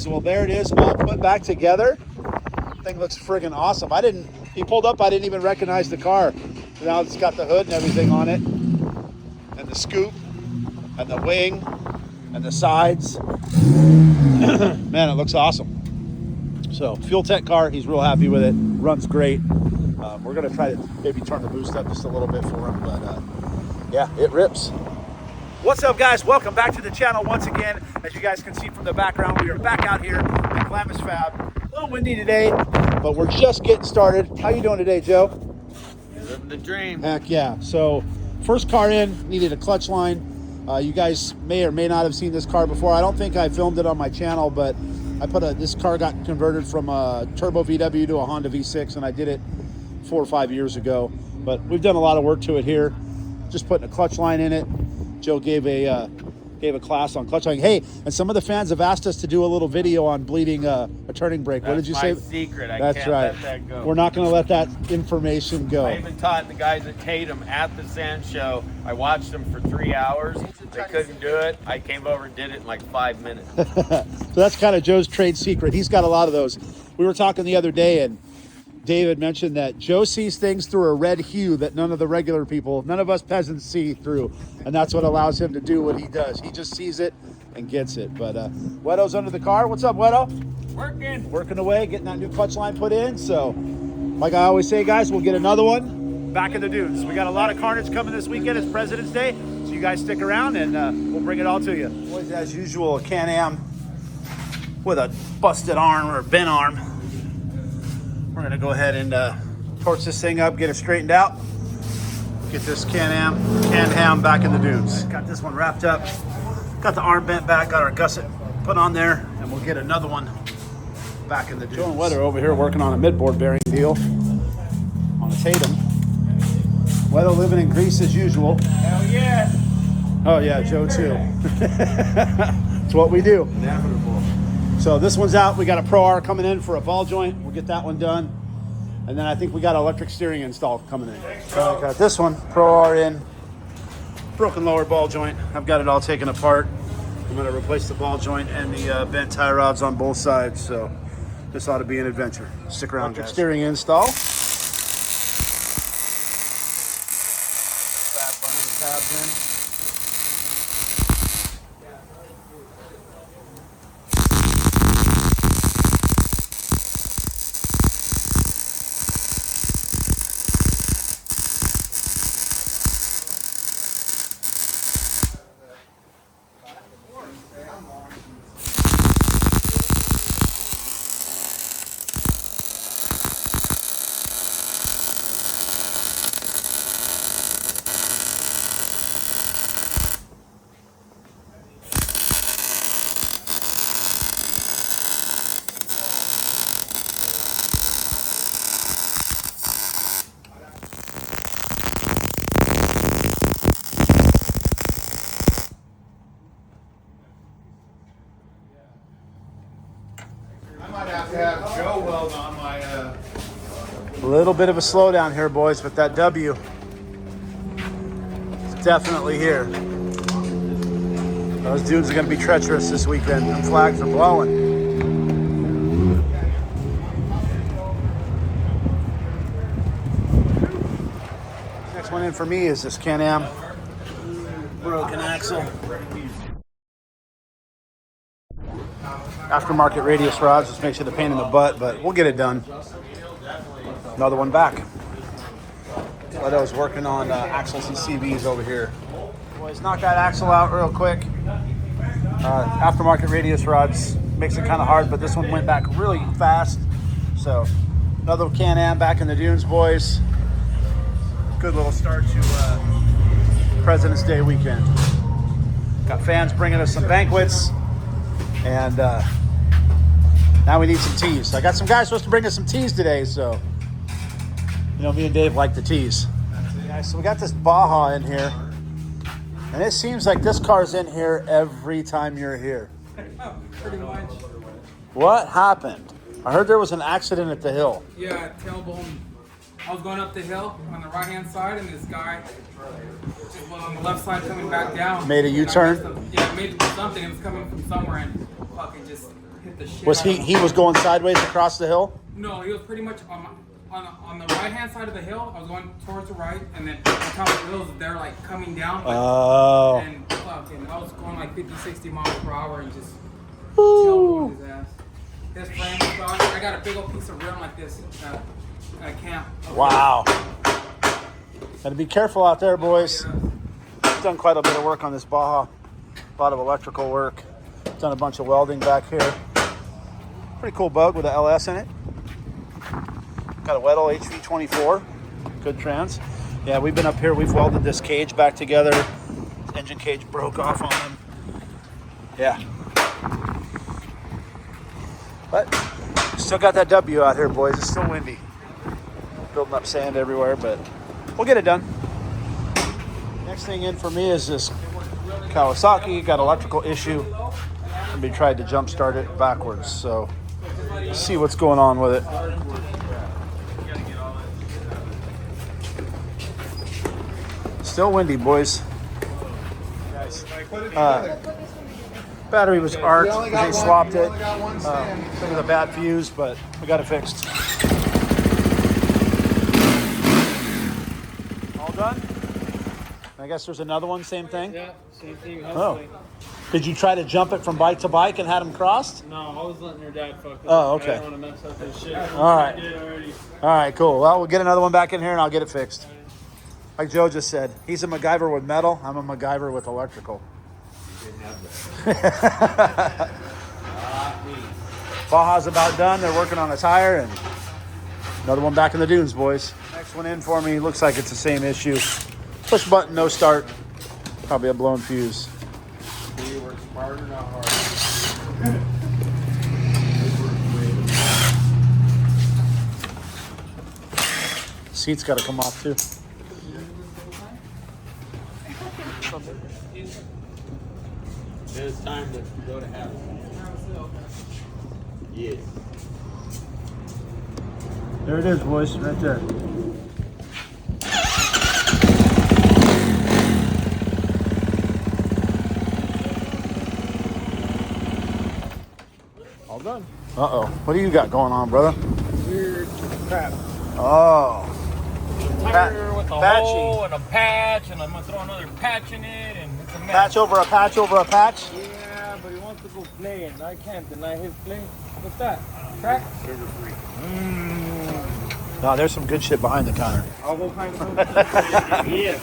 Well, there it is, all put back together. Thing looks friggin' awesome. He pulled up, I didn't even recognize the car. Now it's got the hood and everything on it, and the scoop, and the wing, and the sides. Man, it looks awesome. So, Fuel Tech car, he's real happy with it. Runs great. We're gonna try to maybe turn the boost up just a little bit for him, but yeah, it rips. What's up, guys? Welcome back to the channel once again. As you guys can see from the background, we are back out here at Glamis Fab. A little windy today, but we're just getting started. How you doing today, Joe? Living the dream. Heck yeah. So, first car in, needed a clutch line. You guys may or may not have seen this car before. I don't think I filmed it on my channel, but this car got converted from a turbo VW to a Honda V6, and I did it 4 or 5 years ago. But we've done a lot of work to it here. Just putting a clutch line in it. Joe gave a class on clutch line. Hey, and some of the fans have asked us to do a little video on bleeding a turning brake. What did you say? That's my secret. I That's can't right. let that go. We're not going to let that information go. I even taught the guys at Tatum at the sand show. I watched them for 3 hours. They couldn't do it. I came over and did it in like 5 minutes. So that's kind of Joe's trade secret. He's got a lot of those. We were talking the other day, and David mentioned that Joe sees things through a red hue that none of the regular people, none of us peasants see through. And that's what allows him to do what he does. He just sees it and gets it. But Weto's under the car. What's up, Weto? Working away, getting that new clutch line put in. So, like I always say, guys, we'll get another one back in the dunes. We got a lot of carnage coming this weekend. It's President's Day. So you guys stick around and we'll bring it all to you. Boys, as usual, a Can-Am with a busted arm or bent arm. We're gonna go ahead and torch this thing up, get it straightened out, get this Can-Am back in the dunes. Got this one wrapped up, got the arm bent back, got our gusset put on there, and we'll get another one back in the dunes. Joe and Weather over here working on a midboard bearing deal on a Tatum. Weather living in Greece as usual. Hell yeah. Oh yeah, Joe too. It's what we do. Inevitable. So this one's out. We got a Pro R coming in for a ball joint. We'll get that one done. And then I think we got electric steering install coming in. So I got this one, Pro R in, broken lower ball joint. I've got it all taken apart. I'm gonna replace the ball joint and the bent tie rods on both sides. So this ought to be an adventure. Stick around, electric guys. Steering install. Fat bunny tabs in. Have Joe weld on my A little bit of a slowdown here, boys, but that W is definitely here. Those dudes are going to be treacherous this weekend. Them flags are blowing. Next one in for me is this Can-Am broken axle. Aftermarket radius rods just makes it a pain in the butt, but we'll get it done. Another one back. But I was working on axles and CVs over here. Boys, knock that axle out real quick. Aftermarket radius rods makes it kind of hard, but this one went back really fast. So another Can-Am back in the dunes, boys. Good little start to President's Day weekend. Got fans bringing us some banquets. And now we need some teas. I got some guys supposed to bring us some teas today, so you know me and Dave like the teas. Guys, so we got this Baja in here, and it seems like this car's in here every time you're here. Pretty much. What happened? I heard there was an accident at the hill. Yeah, tailbone. I was going up the hill on the right-hand side, and this guy was on the left side coming back down. Made a U-turn? Yeah, made something. It was coming from somewhere and fucking just hit hit the shit. Was out of he was going sideways across the hill? No, he was pretty much on the right hand side of the hill. I was going towards the right, and then on top of the hills, they're like coming down. Oh. And fucking, I was going like 50, 60 miles per hour and just tailbone his ass. His frame was gone. I got a big old piece of rim like this at camp. Wow. Gotta be careful out there, boys. Yeah. Done quite a bit of work on this Baja. A lot of electrical work. Done a bunch of welding back here. Pretty cool bug with an LS in it. Got a Welding HV24. Good trans. Yeah, we've been up here. We've welded this cage back together. This engine cage broke off on him. Yeah. But still got that W out here, boys. It's still windy. Building up sand everywhere, but we'll get it done. Next thing in for me is this Kawasaki. Got electrical issue. And we tried to jump start it backwards, so let's see what's going on with it. Still windy, boys. Battery was arced because they swapped it. Because of the bad fuse, but we got it fixed. All done? I guess there's another one, same thing? Yeah, same thing. Oh. Did you try to jump it from bike to bike and had them crossed? No, I was letting your dad fuck with Oh, it. okay. I don't want to mess up his shit. All right. I did already. All right, cool. Well, we'll get another one back in here and I'll get it fixed. Like Joe just said, he's a MacGyver with metal. I'm a MacGyver with electrical. Baja's about done. They're working on a tire and another one back in the dunes, boys. Next one in for me. Looks like it's the same issue. Push button, no start. Probably a blown fuse. You work smarter, not harder. Seat's got to come off too. It's time to go to heaven. Yes. There it is, boys, right there. All done. Uh-oh. What do you got going on, brother? Weird crap. Oh. Tire with a patchy. hole and a patch, and I'm gonna throw another patch in it, and it's a mess. Patch over a patch over a patch? Yeah, but he wants to go play, and I can't deny his play. What's that? Crack? Sugar free. No, there's some good shit behind the counter. I'll go find some. Yeah.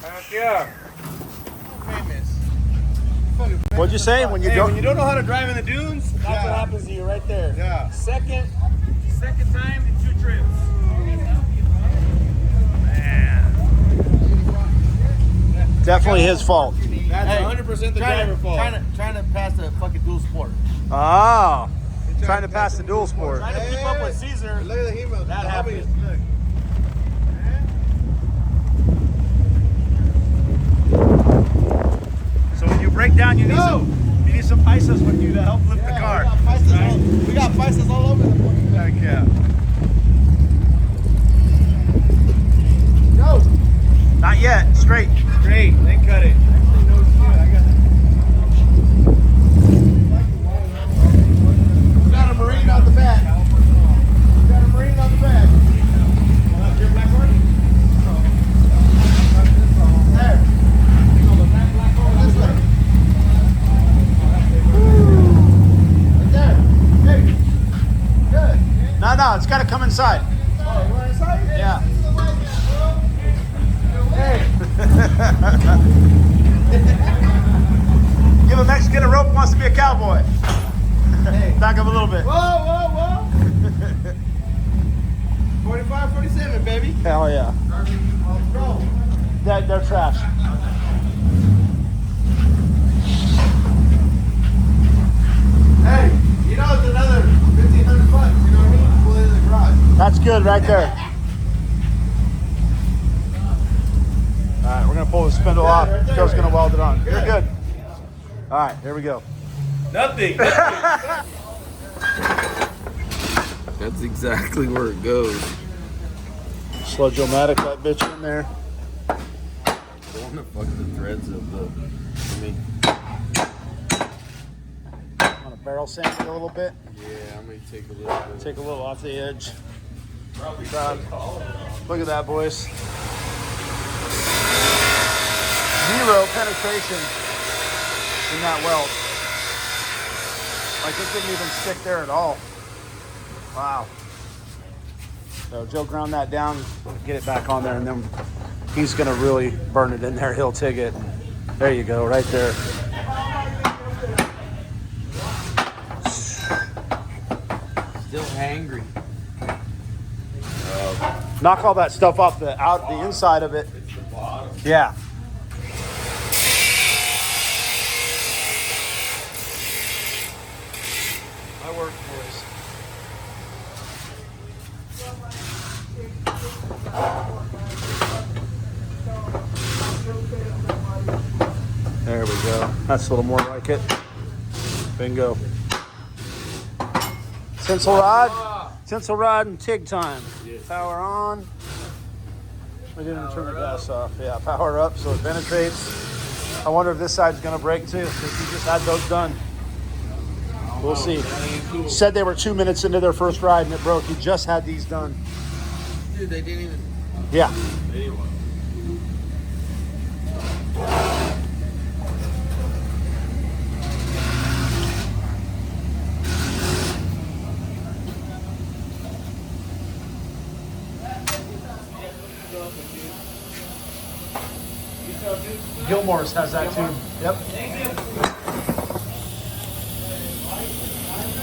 Heck yeah. Famous. What'd you say? When you Hey, go... when you don't know how to drive in the dunes, that's what happens to you right there. Yeah. Second time in 2 trips. Definitely his fault. That's 100% the driver fault. Trying to pass the fucking dual sport. Oh. Trying to pass the dual sport. Trying to keep up with Caesar. Look at him. That happens. Look. So when you break down, you need some paisas with you to help lift the car. We got paisas all over the place. Heck yeah. No. Not yet. Straight. Great, then cut it. We got a Marine on the back. We got a Marine on the back. Your black card? There. This way. Right there. Hey. Good. No, it's got to come inside. Oh, you want inside? Yeah. Hey. Give a Mexican a rope, wants to be a cowboy. Hey. Back up a little bit. Whoa. 45, 47, baby. Hell yeah. Let's go. They're trash. Hey, you know it's another $1,500, you know what I mean? Pull it in the garage. That's good right there. All right, we're going to pull the spindle off. right there. Joe's going to weld it on. You're good. All right, here we go. Nothing. That's exactly where it goes. Slow Joe-matic that bitch in there. Don't want to fuck the threads of the. I mean, I'm going to barrel sand it a little bit. Yeah, I'm gonna take a little bit. Take a little off the edge. Look at that, boys. 0 penetration in that weld. Like it didn't even stick there at all. Wow. So Joe ground that down, get it back on there, and then he's gonna really burn it in there. He'll TIG it. There you go, right there. Still hangry. Knock all that stuff off the inside of it. It's the bottom. Yeah. I work, boys. There we go. That's a little more like it. Bingo. Tinsel rod and TIG time. Yes. Power on. We didn't even turn the gas off. Yeah, power up so it penetrates. I wonder if this side's gonna break too, because he just had those done. We'll see. Said they were 2 minutes into their first ride and it broke. He just had these done. Dude, they didn't even. Yeah. Anyway. Gilmore's has that too. Yep.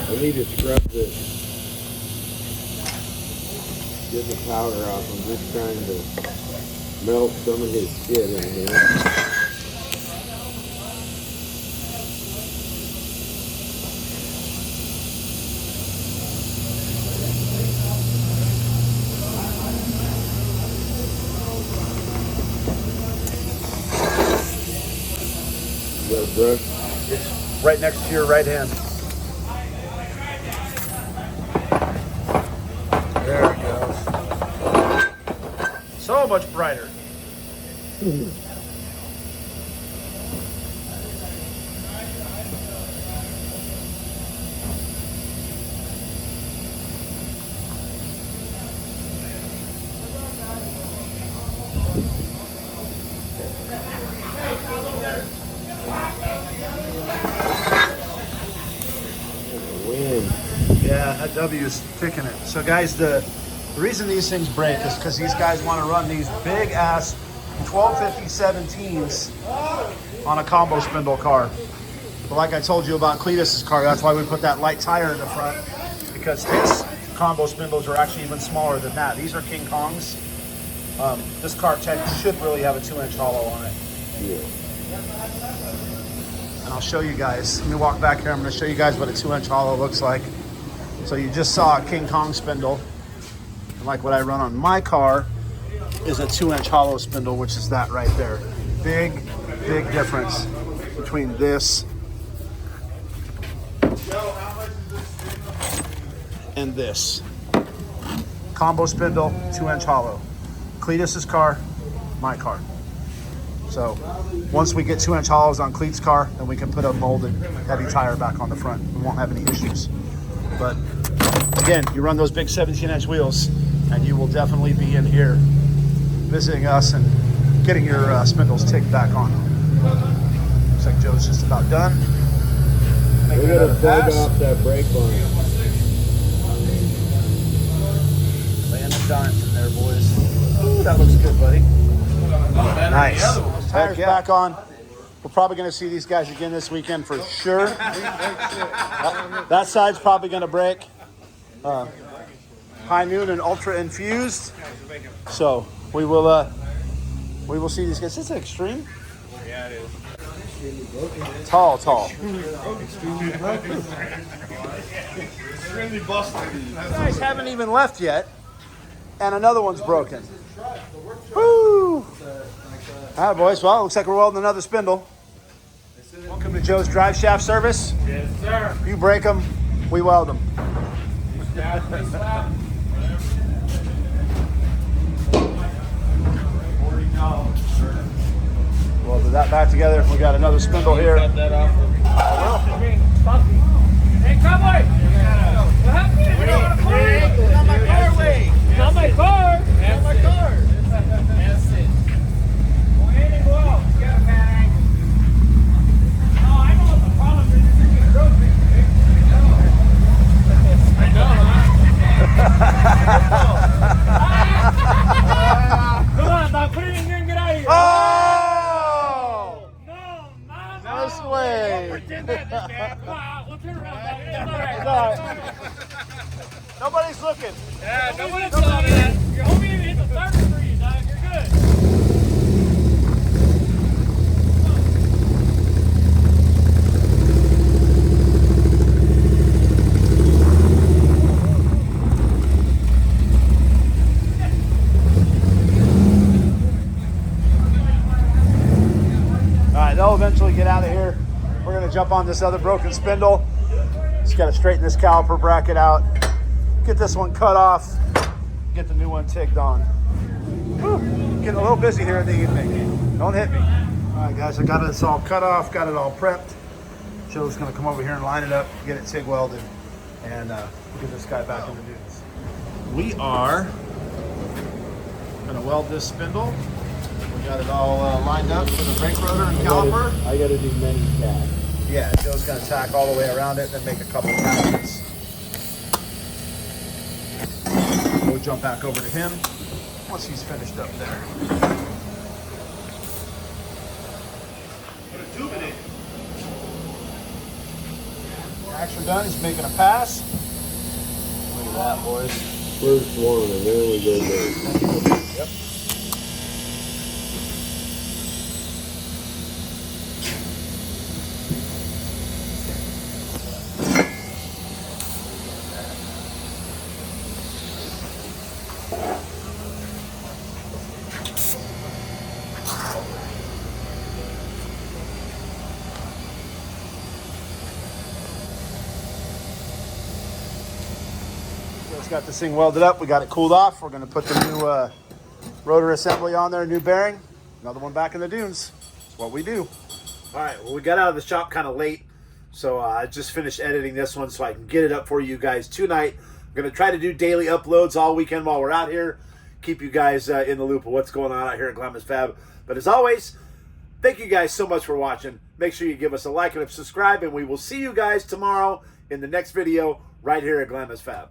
I need to scrub this. Get the powder off. I'm just trying to melt some of his shit in here. Brush. It's right next to your right hand. There it goes. So much brighter. Yeah, that W is kicking it. So guys, the reason these things break is because these guys want to run these big ass 1250 17s on a combo spindle car. But like I told you about Cletus's car, that's why we put that light tire in the front, because his combo spindles are actually even smaller than that. These are King Kongs. This car should really have a 2-inch hollow on it. Yeah. And I'll show you guys. Let me walk back here. I'm going to show you guys what a 2-inch hollow looks like. So you just saw a King Kong spindle. And like what I run on my car is a 2-inch hollow spindle, which is that right there. Big, big difference between this and this. Combo spindle, 2-inch hollow. Cletus's car, my car. So once we get 2-inch hollows on Cleet's car, then we can put a molded heavy tire back on the front. We won't have any issues. But again, you run those big 17-inch wheels and you will definitely be in here visiting us and getting your spindles ticked back on. Looks like Joe's just about done. We're gonna plug off that brake line. Laying the dimes in there, boys. Ooh, that looks good, buddy. Nice. Tires back on. We're probably going to see these guys again this weekend for sure. That side's probably going to break. High noon and ultra infused. So we will see these guys. Is this extreme? Yeah, it is. Tall. Extremely busted. You guys haven't even left yet, and another one's broken. Woo! All right, boys. Well, it looks like we're welding another spindle. Welcome to Joe's Drive Shaft Service. Yes, sir. You break them, we weld them. Welded that back together. We got another spindle here. Cut that off. Cowboy! What happened? You're not on a car? It's not my car way. Not my car! Not my car. That's it. Go in and go out. You got a bad angle. No, I know what the problem is. You're getting road big. I know, huh? Come on, Doc. Put it in here and get out of here. Oh! No, Mom. Nice way. Pretend that, Dad. Come on, we'll turn around, Doc. It's all right. It's all right. Nobody's looking. Yeah, nobody's looking. Your homie even hit the third for you, Doc. You're good. All right, they'll eventually get out of here. We're gonna jump on this other broken spindle. Just gotta straighten this caliper bracket out, get this one cut off, get the new one tigged on. Whew, getting a little busy here in the evening. Don't hit me. All right, guys, I got this all cut off, got it all prepped. Joe's gonna come over here and line it up, get it TIG welded, and we'll get this guy back in the dunes. We are gonna weld this spindle. We got it all lined up for the brake rotor and caliper. I gotta do many cats. Yeah, Joe's gonna tack all the way around it, then make a couple passes. We'll jump back over to him once he's finished up there. Put a tube in it. Action done, he's making a pass. Look at that, boys. First one, and there we go. Yep. Just got this thing welded up. We got it cooled off. We're going to put the new rotor assembly on there, new bearing. Another one back in the dunes. That's what we do. All right. Well, we got out of the shop kind of late, so I just finished editing this one so I can get it up for you guys tonight. I'm going to try to do daily uploads all weekend while we're out here. Keep you guys in the loop of what's going on out here at Glamis Fab. But as always, thank you guys so much for watching. Make sure you give us a like and a subscribe, and we will see you guys tomorrow in the next video right here at Glamis Fab.